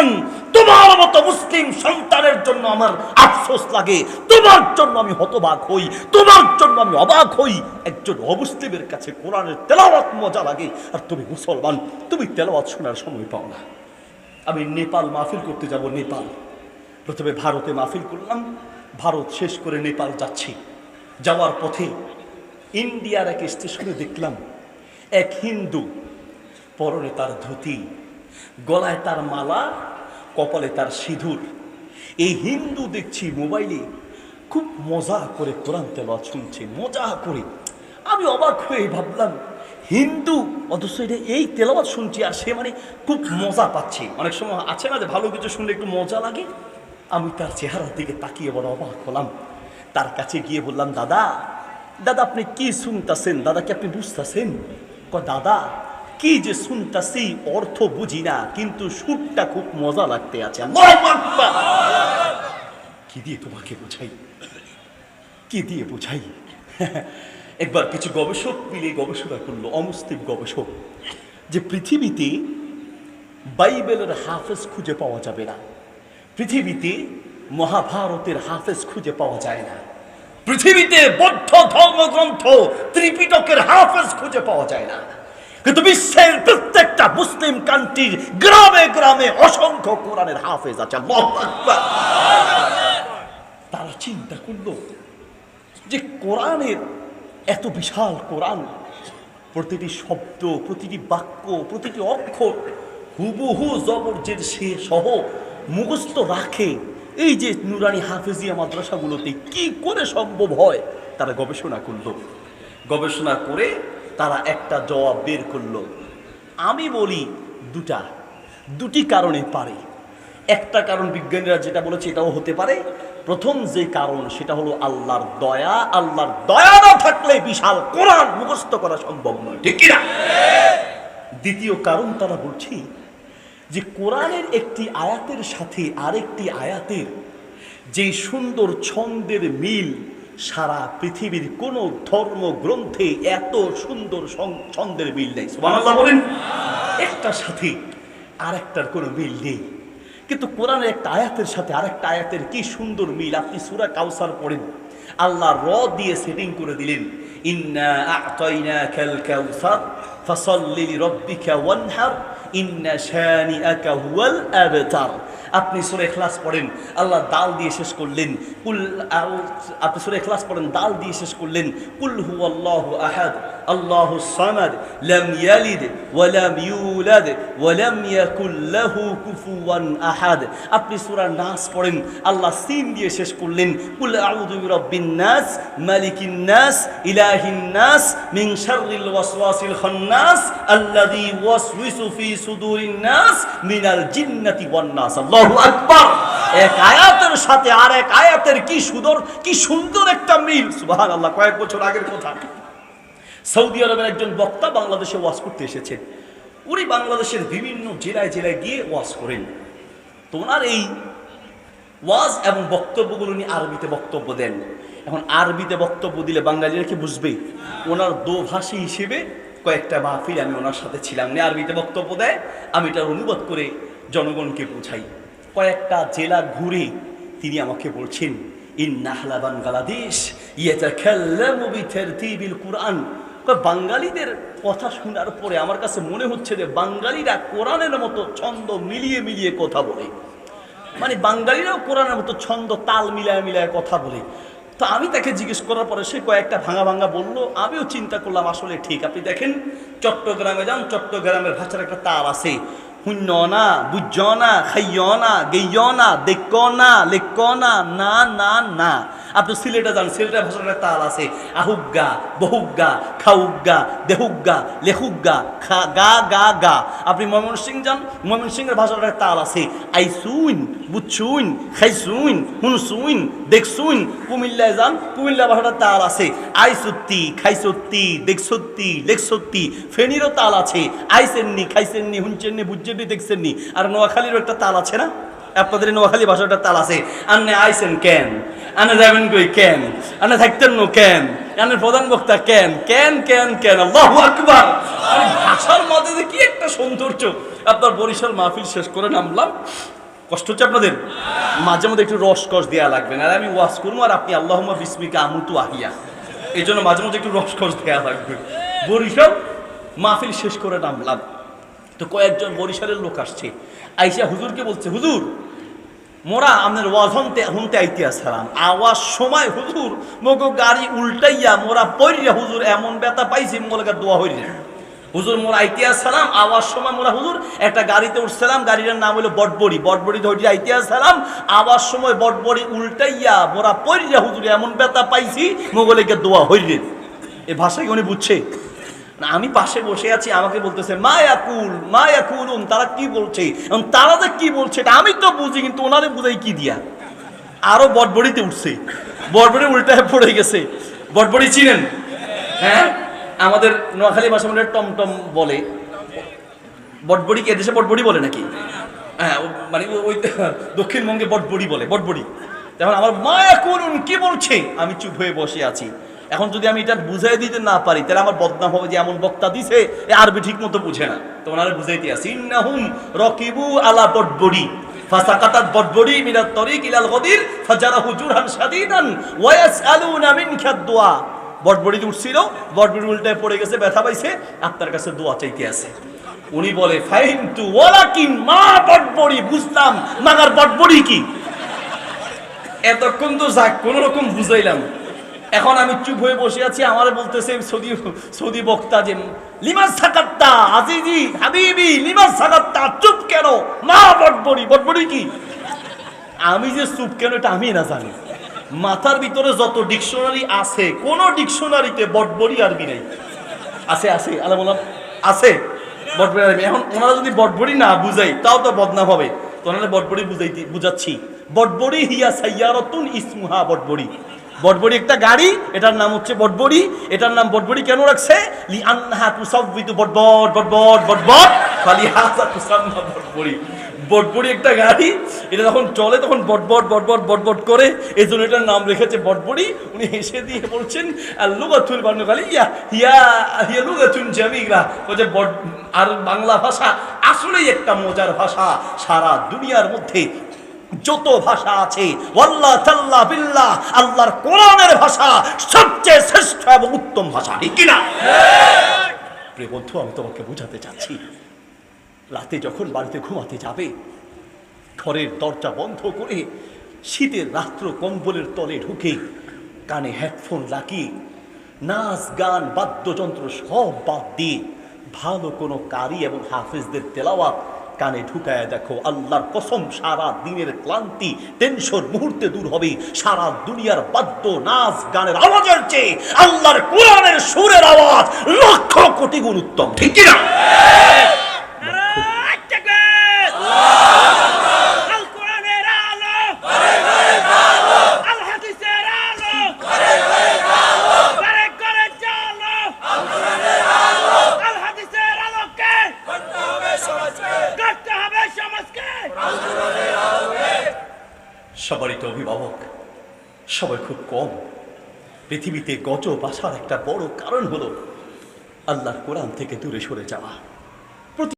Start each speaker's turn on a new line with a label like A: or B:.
A: মুসলমান, তোমার মতো মুসলিম সন্তানের জন্য আমার আফসোস লাগে, তোমার জন্য আমি হতবাক হই, তোমার জন্য আমি অবাক হই। একজন অমুসলিমের কাছে কোরআনের তেলাওয়াত মজা লাগে, আর তুমি মুসলমান, তুমি তেলাওয়াত শোনার সময় পাও না। আমি নেপাল মাহফিল করতে যাব। নেপাল প্রথমে ভারতে মাহফিল করলাম, ভারত শেষ করে নেপাল যাচ্ছি। যাওয়ার পথে ইন্ডিয়ার এক স্টেশনে দেখলাম এক হিন্দু, পরনে তার ধুতি, গলায় তার মালা, কপালে তার সিঁদুর। এই হিন্দু দেখছি মোবাইলে খুব মজা করে কোরআন তেলাওয়াত শুনছে, মজা করে। আমি অবাক হয়ে ভাবলাম, হিন্দু অথচ এই তেলাওয়াত শুনছি, আর সে মানে খুব মজা পাচ্ছে। অনেক সময় আছে না যে ভালো কিছু শুনলে একটু মজা লাগে। আমি তার চেহারার দিকে তাকিয়ে বড় অবাক হলাম। তার কাছে গিয়ে বললাম, দাদা দাদা আপনি কি শুনতেছেন? দাদা কি আপনি বুঝতেছেন? দাদা কি যে শুনতাছি অর্থ বুঝি না, কিন্তু সুরটা খুব মজা লাগতে আছে। কি দিয়ে তোমাকে বোঝাই, কি দিয়ে বোঝাই? একবার কিছু গবেষক মিলে গবেষণা করলো, অমুসলিম গবেষক, যে পৃথিবীতে বাইবেলের হাফেজ খুঁজে পাওয়া যাবে না, পৃথিবীতে মহাভারতের হাফেজ খুঁজে পাওয়া যায় না, পৃথিবীতে বৌদ্ধ ধর্মগ্রন্থ ত্রিপিটকের হাফেজ খুঁজে পাওয়া যায় না, কিন্তু বিশ্বের প্রত্যেকটা মুসলিম কান্ট্রির গ্রামে গ্রামে অসংখ্য কোরআনের হাফেজ আছে। তারা চিন্তা করলো যে কোরআনের এত বিশাল কোরআন, প্রতিটি শব্দ, প্রতিটি বাক্য, প্রতিটি অক্ষর হুবহু জবরজের সে সহ মুখস্থ রাখে, এই যে নুরানি হাফেজিয়া মাদ্রাসাগুলোতে কি করে সম্ভব হয়? তারা গবেষণা করলো, গবেষণা করে তারা একটা জবাব বের করলো। আমি বলি দুটি কারণে পারে। একটা কারণ বিজ্ঞানীরা যেটা বলেছে এটাও হতে পারে। প্রথম যে কারণ সেটা হলো আল্লাহর দয়া। আল্লাহর দয়া না থাকলে বিশাল কোরআন মুখস্থ করা সম্ভব নয়, ঠিক কিনা? দ্বিতীয় কারণ তারা বলছে যে কোরআনের একটি আয়াতের সাথে আরেকটি আয়াতের যে সুন্দর ছন্দের মিল, সারা পৃথিবীর কোন ধর্মগ্রন্থে এত সুন্দর ছন্দের মিল নেই। সুবহানাল্লাহ বলেন। একটার সাথে আরেকটার কোনো মিল নেই, কিন্তু কোরআনের একটা আয়াতের সাথে আরেকটা আয়াতের কি সুন্দর মিল। আপনি সূরা কাউসার পড়েন, আল্লাহ র দিয়ে সেটিং করে দিলেন, ইন্না আ'তাইনাকাল কাউসার ফাসাল্লি লিরাব্বিকা ওয়ানহার ইন্না শানিআকা হুয়াল আবতার। আপনি সূরা ইখলাস পড়েন, আল্লাহ দাল দিয়ে শেষ করলেন, আপনি সূরা ইখলাস পড়েন, দাল দিয়ে শেষ করলেন, কুল হুয়াল্লাহু আহাদ আল্লাহুস সামাদ লাম ইয়ালিদ ওয়া লাম ইউলাদ ওয়া লাম ইয়াকুল লাহু কুফুয়ান আহাদ। আপনি সূরা নাস পড়েন, আল্লাহ সিন দিয়ে শেষ করলেন, কুল আউযু বিরাব্বিন নাস মালিকিন নাস ইলাহিন নাস মিন শাররিল ওয়াসওয়াসিল খান্নাস আল্লাযী ওয়াসওয়িসু ফি সুদুরিন নাস মিনাল জিন্নাতি ওয়ান নাস। আল্লাহু আকবার। এক আয়াতের সাথে আরেক আয়াতের কি সুন্দর একটা মিল। সুবহানাল্লাহ। কয়েক বছর আগের কথা, সৌদি আরবের একজন বক্তা বাংলাদেশে ওয়াজ করতে এসেছেন। উনি বাংলাদেশের বিভিন্ন জেলায় জেলায় গিয়ে ওয়াজ করেন। তো ওনার এই ওয়াজ এবং বক্তব্যগুলো উনি আরবিতে বক্তব্য দেন। এখন আরবিতে বক্তব্য দিলে বাঙালিরা কি বুঝবে? ওনার দোভাষী হিসেবে কয়েকটা মাহফিল আমি ওনার সাথে ছিলাম, আরবিতে বক্তব্য দেয়, আমি এটা অনুবাদ করে জনগণকে বোঝাই। কয়েকটা জেলা ঘুরে তিনি আমাকে বলছেন, ইন্না আহলা বাংলাদেশ ইয়াতাকাল্লামু বিতারতিবিল কুরআন। বাঙালিদের কথা শোনার পরে আমার কাছে মনে হচ্ছে যে বাঙালিরা কোরআনের মতো ছন্দ মিলিয়ে মিলিয়ে কথা বলে, মানে বাঙালিরাও কোরআনের মতো ছন্দ তাল মিলায় মিলায় কথা বলে। তো আমি তাকে জিজ্ঞেস করার পরে সে কয়েকটা ভাঙা ভাঙা বললো। আমিও চিন্তা করলাম আসলে ঠিক। আপনি দেখেন চট্টগ্রামে যান, চট্টগ্রামের ভাষার একটা তাল আছে, শূন্য না, বুঝ না, খাইয় না, গেইয় না, দেখ না, লেখ না, না না না। আপনি সিলেটে যান, সিলেটের ভাষার একটা তাল আছে, আহুগা, বহুগা, খাউগা, দেহুগা, লেহুগা, খা গা গা গা। আপনি ময়মনসিংহ যান, ময়মনসিংহের ভাষার একটা তাল আছে, আইসুইন, বুঝছুইন, খাইসুইন, হুনসুইন, দেখছুইন। কুমিল্লায় যান, কুমিল্লা ভাষার তাল আছে, আইসুত্তি, খাইসত্তি, দেখছত্তি, লেখসত্তি। ফেনীরও তাল আছে, আইসেননি, খাইসেননি, হুনচেননি, বুঝছেননি, দেখছেননি। আর নোয়াখালীরও একটা তাল আছে না? আপনাদের নোয়াখালী ভাষাটা তাল আছে, আন্নে আইসেন কেন, আনে যাবেন কই কেন, আনে থাকতেন নো কেন, আনের প্রধান বক্তা কেন, কেন কেন কেন। আল্লাহু আকবার। ভাষার মধ্যে কি একটা সৌন্দর্য! আপনার বরিশাল মাহফিল শেষ করে নামলাম, কষ্ট হচ্ছে আপনাদের? মাঝে মধ্যে একটু রসকস দেওয়া লাগবে না, আমি ওয়াজ করবো আর আপনি আল্লাহুম্মা বিসমিকা আমুতু আহিয়া, এই জন্য মাঝে মধ্যে একটু রসকস দেওয়া লাগবে। বরিশাল মাহফিল শেষ করে নামলাম, তো কয়েকজন বরিশালের লোক আসছে, আইসা হুজুরকে বলছে, হুজুর মোরা আপনার ওয়াজ হনতে আইতে আসলাম, আওয়াজ সময় হুজুর মগো গাড়ি উল্টাইয়া মোরা পইরা হুজুর এমন ব্যথা পাইছি মোলাকার দোয়া হইলে হুজুর মোরা আইতে আসলাম, আওয়াজ সময় মোরা হুজুর একটা গাড়িতে উঠছিলাম, গাড়িটার নাম হলো বটবড়ি, বটবড়ি ধরে আইতে আসলাম, আওয়াজ সময় বটবড়ি উল্টাইয়া মোরা পইরা হুজুর এমন ব্যথা পাইছি মোগলেকে দোয়া হইলে। এ ভাষায় উনি বুঝছে না, আমি পাশে বসে আছি, আমাকে বলতেছে মায়াকুলুন, তারা কি বলছে, এবং তারা যে কি বলছে এটা আমি তো বুঝি, কিন্তু ওনারে বুঝাই কি দিয়া। আরো বটবড়িতে উঠছে, বটবড়ি উল্টায় পড়ে গেছে। বটবড়ি চিনেন? হ্যাঁ, আমাদের নোয়াখালী ভাষা মনে টমটম বলে, বটবড়ি কি এদেশে বটবড়ি বলে নাকি? হ্যাঁ, মানে ওই দক্ষিণবঙ্গে বটবড়ি বলে, বটবড়ি। তখন আমার মায়াকুলুন কি বলছে, আমি চুপ হয়ে বসে আছি। এখন যদি আমি এটা বুঝাই দিতে না পারি তাহলে আমার বদনাম হবে যে এমন বক্তা দিছে আরবি ঠিক মতো বুঝে না। তো ওনারা বুঝাইতে আসি, ইন্নাহুম রাকিবু আলা বটবড়ি ফাসাকাতাত বটবড়ি মিনাত তরিক ইলাল গদির ফাজারাহু জুরহান শাদীদান ওয়া ইয়াসআলুনা মিনকা দুআ। বটবড়িতে উঠছিল, বটবড়ি উল্টায় পড়ে গেছে, ব্যথা পাইছে, আপনার কাছে দোয়া চাইতে আছে। উনি বলে ফাহিমতু ওয়ালাকিন মা বটবড়ি, বুঝলাম মাগার বটবড়ি কি। এতক্ষণ তো যাক কোন রকম বুঝাইলাম, এখন আমি চুপ হয়ে বসে আছি। আমার বলতেছে সৌদি বক্তা যে লিমাস সাকাত্তা আজিজি হাবিবি লিমাস সাকাত্তা, চুপ কেন, মা বটবড়ি, বটবড়ি কি। আমি যে চুপ কেন এটা আমি না জানি। মাথার ভিতরে যত ডিকশনারি আছে কোন ডিকশনারিতে বটবড়ি আরবি নেই। আছে আছে আলামুল্লাহ আছে বটবড়ি আরবি। এখন ওনারা যদি বটবড়ি না বুঝাই তাও তো বদনাম হবে, তো ওনারা বটবড়ি বুঝাচ্ছি। বটবড়ি হিয়া সাইয়ারাতুন ইসমুহা বটবড়ি, বটবড়ি একটা গাড়ি, এটার নাম হচ্ছে বটবড়ি। এটার নাম বটবড়ি কেন রাখছে? লি আনহা তুসাব্বিতু বটবট বটবট বটবট ফালিহাযা তুসাম্মা বটবড়ি। বটবড়ি একটা গাড়ি, এটা যখন চলে তখন বটবট বটবট বটবট করে, এই জন্য এটার নাম রেখেছে বটবড়ি। উনি হেসে দিয়ে বলছেন লুগাতুল বানুগালিয়া হিয়া হিয়া লুগাতুন জামিলা, ওই যে আর বাংলা ভাষা আসলেই একটা মজার ভাষা। সারা দুনিয়ার মধ্যে যত ভাষা আছে ওয়াল্লাহ তাল্লাহ বিল্লাহ আল্লাহর কোরআনের ভাষা সবচেয়ে শ্রেষ্ঠ এবং উত্তম ভাষা, ঠিক কিনা? প্রিয় বন্ধু, আমি তোমাকে বোঝাতে চাচ্ছি, রাতে যখন বাড়িতে ঘুমাতে যাবে, ঘরের দরজা বন্ধ করে শীতের রাত্র কম্বলের তলে ঢুকে কানে হেডফোন লাগিয়ে নাচ গান বাদ্যযন্ত্র সব বাদ দিয়ে ভালো কোনো কারি এবং হাফেজদের তেলাওয়াত কানে ঢুকায় দেখো, আল্লাহর কসম সারা দিনের ক্লান্তি টেনশন মুহূর্তে দূর হবে। সারা দুনিয়ার বাদ্য নাচ গানের আওয়াজের চেয়ে আল্লাহর কোরআনের সুরের আওয়াজ লক্ষ কোটি গুণ উত্তম, ঠিক কিনা? সবারই তো অভিভাবক, সবাই খুব কম। পৃথিবীতে গজব আসার একটা বড় কারণ হলো আল্লাহর কোরআন থেকে দূরে সরে যাওয়া।